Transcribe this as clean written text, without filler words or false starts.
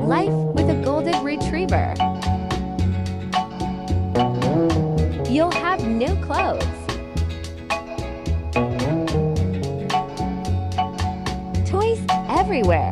Life with a golden retriever. You'll have new clothes. Toys everywhere.